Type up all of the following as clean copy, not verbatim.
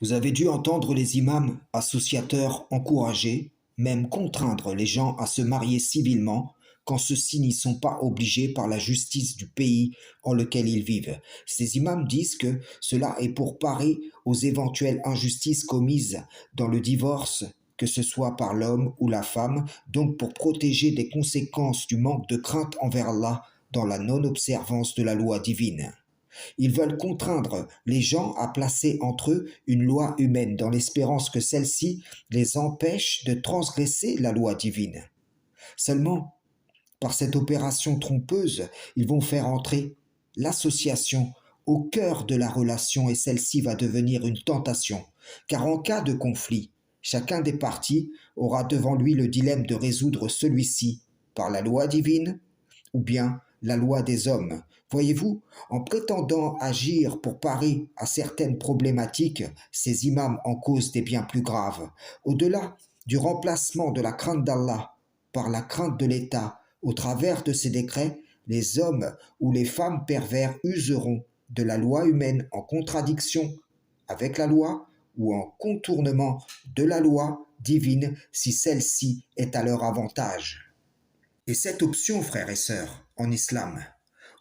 Vous avez dû entendre les imams associateurs encourager, même contraindre les gens à se marier civilement quand ceux-ci n'y sont pas obligés par la justice du pays en lequel ils vivent. Ces imams disent que cela est pour parer aux éventuelles injustices commises dans le divorce, que ce soit par l'homme ou la femme, donc pour protéger des conséquences du manque de crainte envers Allah dans la non-observance de la loi divine. Ils veulent contraindre les gens à placer entre eux une loi humaine dans l'espérance que celle-ci les empêche de transgresser la loi divine. Seulement, par cette opération trompeuse, ils vont faire entrer l'association au cœur de la relation et celle-ci va devenir une tentation, car en cas de conflit, chacun des partis aura devant lui le dilemme de résoudre celui-ci par la loi divine ou bien la loi des hommes. Voyez-vous, en prétendant agir pour parer à certaines problématiques, ces imams en causent des bien plus graves. Au-delà du remplacement de la crainte d'Allah par la crainte de l'État, au travers de ces décrets, les hommes ou les femmes pervers useront de la loi humaine en contradiction avec la loi ou en contournement de la loi divine si celle-ci est à leur avantage. Et cette option, frères et sœurs, en islam,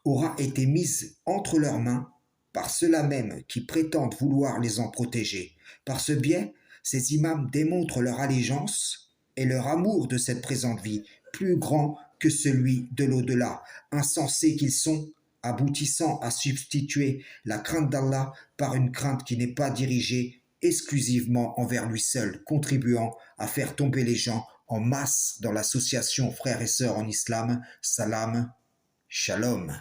aura été mise entre leurs mains par ceux-là même qui prétendent vouloir les en protéger. Par ce biais, ces imams démontrent leur allégeance et leur amour de cette présente vie, plus grand que celui de l'au-delà, insensés qu'ils sont, aboutissant à substituer la crainte d'Allah par une crainte qui n'est pas dirigée exclusivement envers lui seul, contribuant à faire tomber les gens en masse dans l'association frères et sœurs en islam. Salam, shalom.